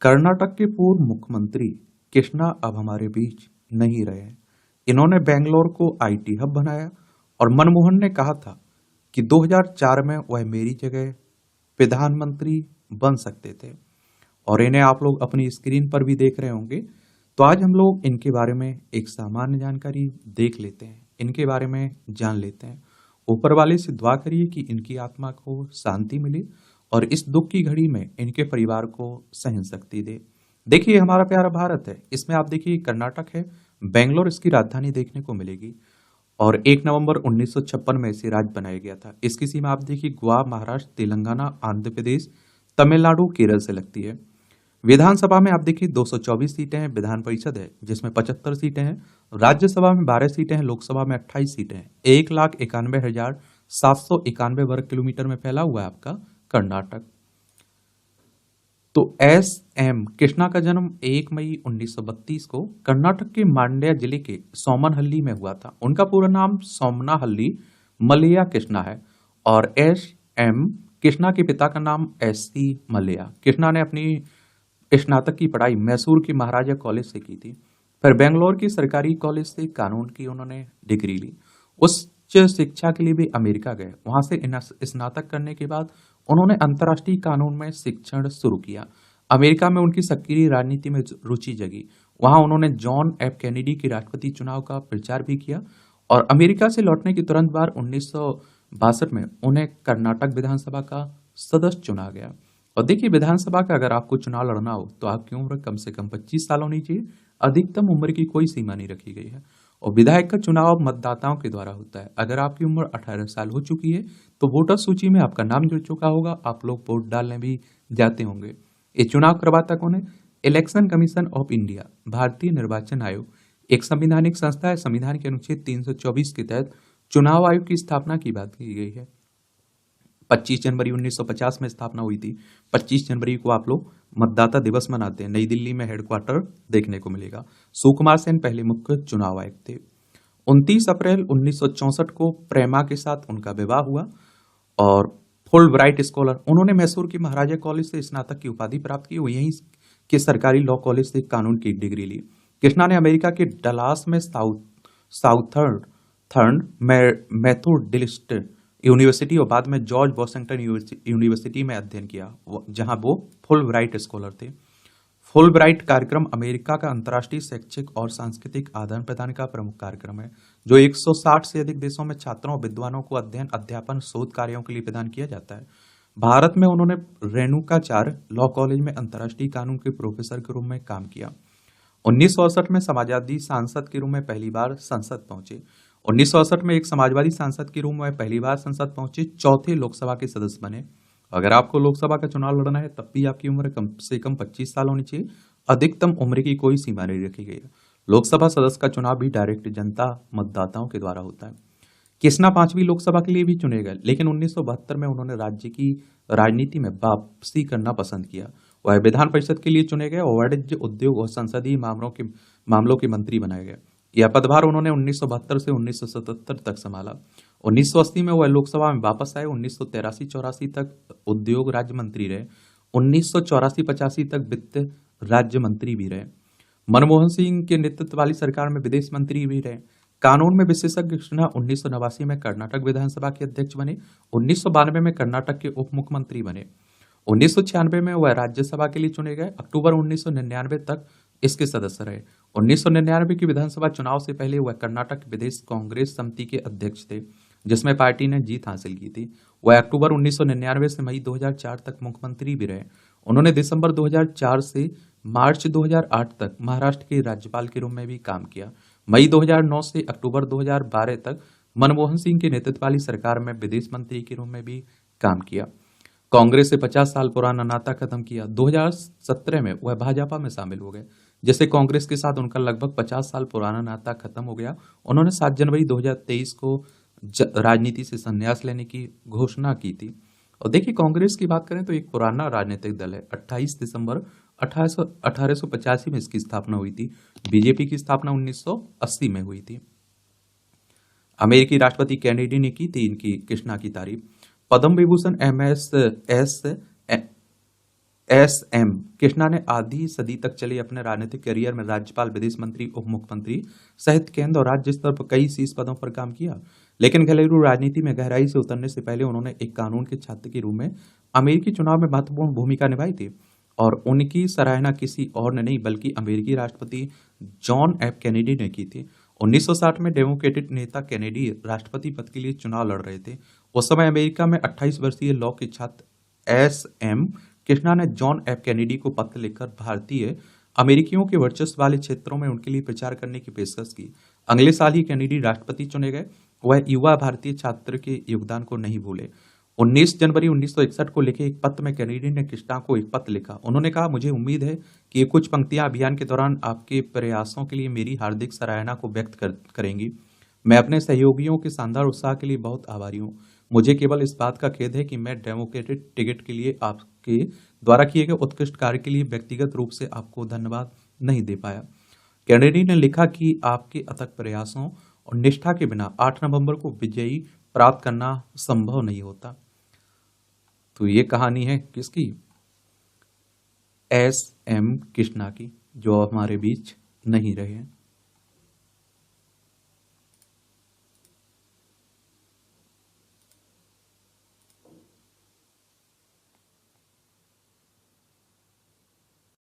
कर्नाटक के पूर्व मुख्यमंत्री कृष्णा अब हमारे बीच नहीं रहे हैं। इन्होंने बेंगलोर को आईटी हब बनाया और मनमोहन ने कहा था कि 2004 में वह मेरी जगह प्रधानमंत्री बन सकते थे। और इन्हें आप लोग अपनी स्क्रीन पर भी देख रहे होंगे। तो आज हम लोग इनके बारे में एक सामान्य जानकारी देख लेते हैं, इनके बारे में जान लेते हैं। ऊपर वाले से दुआ करिए कि इनकी आत्मा को शांति मिले और इस दुख की घड़ी में इनके परिवार को सहन शक्ति दे। देखिए, हमारा प्यारा भारत है, इसमें आप देखिए कर्नाटक है, बेंगलोर इसकी राजधानी देखने को मिलेगी और 1 नवंबर 1956 में इसे राज्य बनाया गया था। इसकी सीमा आप देखिए गोवा, महाराष्ट्र, तेलंगाना, आंध्र प्रदेश, तमिलनाडु, केरल से लगती है। विधानसभा में आप देखिए 224 सीटें हैं, विधान परिषद है जिसमें 75 सीटें हैं, राज्यसभा में 12 सीटें हैं, लोकसभा में 28 सीटें हैं। 1,91,791 वर्ग किलोमीटर में फैला हुआ है आपका कर्नाटक। तो एस एम कृष्णा का जन्म 1 मई 1932 को कर्नाटक के मांड्या जिले के सोमनहल्ली में हुआ था। उनका पूरा नाम सोमनाहल्ली मलैया कृष्णा है और एस एम कृष्णा के पिता का नाम एस सी मलैया। कृष्णा ने अपनी स्नातक की पढ़ाई मैसूर के महाराजा कॉलेज से की थी। फिर बेंगलोर की सरकारी कॉलेज से कानून की उन्होंने डिग्री ली। उच्च शिक्षा के लिए भी अमेरिका गए। वहां से स्नातक करने के बाद उन्होंने अंतर्राष्ट्रीय कानून में शिक्षण शुरू किया। अमेरिका में उनकी सक्रिय राजनीति में रुचि जगी। वहां उन्होंने जॉन एफ कैनेडी के राष्ट्रपति चुनाव का प्रचार भी किया और अमेरिका से लौटने के तुरंत बाद 1962 में उन्हें कर्नाटक विधानसभा का सदस्य चुना गया। और देखिए, विधानसभा का अगर आपको चुनाव लड़ना हो तो आपकी उम्र कम से कम 25 साल होनी चाहिए। अधिकतम उम्र की कोई सीमा नहीं रखी गई है और विधायक का चुनाव मतदाताओं के द्वारा होता है। अगर आपकी उम्र 18 साल हो चुकी है तो वोटर सूची में आपका नाम जुड़ चुका होगा, आप लोग वोट डालने भी जाते होंगे। ये चुनाव करवाता कौन है? इलेक्शन कमीशन ऑफ इंडिया, भारतीय निर्वाचन आयोग, एक संवैधानिक संस्था है। संविधान के अनुच्छेद 324 के तहत चुनाव आयोग की स्थापना की बात की गई है। 25 जनवरी 1950 में स्थापना हुई थी। 25 जनवरी को आप लोग मतदाता दिवस मनाते हैं। नई दिल्ली में हेडक्वार्टर देखने को मिलेगा। सुकुमार सेन पहले मुख्य चुनाव आयुक्त थे। 29 अप्रैल 1964 को प्रेमा के साथ उनका विवाह हुआ और फुल ब्राइट स्कॉलर, उन्होंने मैसूर की महाराजा कॉलेज से स्नातक की उपाधि प्राप्त की। यहीं के सरकारी लॉ कॉलेज से कानून की डिग्री ली। कृष्णा ने अमेरिका के डलास में साउथर्न मेथोडिस्ट यूनिवर्सिटी और बाद में जॉर्ज वॉशिंगटन यूनिवर्सिटी में अध्ययन किया, जहां वो फुल ब्राइट स्कॉलर थे। फुल ब्राइट कार्यक्रम अमेरिका का अंतर्राष्ट्रीय शैक्षिक और सांस्कृतिक आदान प्रदान का प्रमुख कार्यक्रम है, जो 160 से अधिक देशों में छात्रों और विद्वानों को अध्ययन, अध्यापन, शोध कार्यों के लिए प्रदान किया जाता है। भारत में उन्होंने रेणुकाचार्य लॉ कॉलेज में अंतर्राष्ट्रीय कानून के प्रोफेसर के रूप में काम किया। 1968 में समाजवादी सांसद के रूप में पहली बार संसद पहुंचे। 1968 में एक समाजवादी सांसद के रूप में पहली बार संसद पहुंचे, चौथे लोकसभा के सदस्य बने। अगर आपको लोकसभा का चुनाव लड़ना है तब भी आपकी उम्र कम से कम 25 साल होनी चाहिए। अधिकतम उम्र की कोई सीमा नहीं रखी गई है। लोकसभा सदस्य का चुनाव भी डायरेक्ट जनता मतदाताओं के द्वारा होता है। कृष्णा 5वीं लोकसभा के लिए भी चुने गए, लेकिन 1972 में उन्होंने राज्य की राजनीति में वापसी करना पसंद किया। वह विधान परिषद के लिए चुने गए और वाणिज्य, उद्योग और संसदीय मामलों के मंत्री बनाए गए। यह पदभार उन्होंने 1972 से 1977 तक संभाला। 1980 में वह लोकसभा में वापस आए। 1983-84 तक उद्योग राज्य मंत्री रहे। 1984-85 तक वित्त राज्य मंत्री भी रहे। मनमोहन सिंह के नेतृत्व वाली सरकार में विदेश मंत्री भी रहे। कानून में विशेषज्ञ कृष्णा 1989 में कर्नाटक विधानसभा के अध्यक्ष बने। 1992 में कर्नाटक के उप मुख्यमंत्री बने। 1996 में वह राज्यसभा के लिए चुने गए। अक्टूबर 1999 तक इसके सदस्य रहे। 1999 की विधानसभा चुनाव से पहले वह कर्नाटक विदेश कांग्रेस समिति के अध्यक्ष थे, जिसमें पार्टी ने जीत हासिल की थी। वह अक्टूबर 1999 से मई 2004 तक मुख्यमंत्री भी रहे। उन्होंने दिसंबर 2004 से मार्च 2008 तक महाराष्ट्र के राज्यपाल के रूप में भी काम किया। मई 2009 से अक्टूबर 2012 तक मनमोहन सिंह के नेतृत्व वाली सरकार में विदेश मंत्री के रूप में भी काम किया। कांग्रेस से 50 साल पुराना नाता खत्म किया। 2017 में वह भाजपा में शामिल हो गए, जिससे कांग्रेस के साथ उनका लगभग 50 साल पुराना नाता खत्म हो गया। उन्होंने 7 जनवरी 2023 को राजनीति से संन्यास लेने की घोषणा की थी। और देखिए, कांग्रेस की बात करें तो एक पुराना राजनीतिक दल है। 28 दिसंबर 1885 में इसकी स्थापना हुई थी। बीजेपी की स्थापना 1980 में हुई थी। अमेरिकी राष्ट्रपति कैनेडी ने की थी इनकी कृष्णा की तारीफ। पद्म विभूषण एस एम कृष्णा ने आधी सदी तक चले अपने राजनीतिक करियर में राज्यपाल, विदेश मंत्री, उप मुख्यमंत्री सहित केंद्र और राज्य स्तर पर कई शीर्ष पदों पर काम किया। लेकिन घरेलू राजनीति में गहराई से उतरने से पहले उन्होंने एक कानून के छात्र के रूप में अमेरिकी चुनाव में महत्वपूर्ण भूमिका निभाई थी। और उनकी सराहना किसी और ने नहीं बल्कि अमेरिकी राष्ट्रपति जॉन एफ कैनेडी ने की थी। 1960 में डेमोक्रेटिक नेता कैनेडी राष्ट्रपति पद के लिए चुनाव लड़ रहे थे। उस समय अमेरिका में 28 वर्षीय लॉ के छात्र एस एम कृष्णा ने जॉन एफ कैनेडी को पत्र लिखकर भारतीय अमेरिकियों के वर्चस्व वाले क्षेत्रों में उनके लिए प्रचार करने की पेशकश की। अगले साल ही कैनेडी राष्ट्रपति चुने गए। वह युवा भारतीय छात्र के योगदान को नहीं भूले। 19 जनवरी 1961 को लिखे एक पत्र में कैनेडी ने कृष्णा को एक पत्र लिखा। उन्होंने कहा, मुझे उम्मीद है कि ये कुछ पंक्तियां अभियान के दौरान आपके प्रयासों के लिए मेरी हार्दिक सराहना को व्यक्त करेंगी। मैं अपने सहयोगियों के शानदार उत्साह के लिए बहुत आभारी हूँ। मुझे केवल इस बात का खेद है कि मैं डेमोक्रेटिक टिकट के लिए आपके द्वारा किए गए उत्कृष्ट कार्य के लिए व्यक्तिगत रूप से आपको धन्यवाद नहीं दे पाया। कैनेडी ने लिखा कि आपके अथक प्रयासों और निष्ठा के बिना 8 नवंबर को विजयी प्राप्त करना संभव नहीं होता। तो ये कहानी है किसकी? एस एम कृष्णा की, जो हमारे बीच नहीं रहे हैं।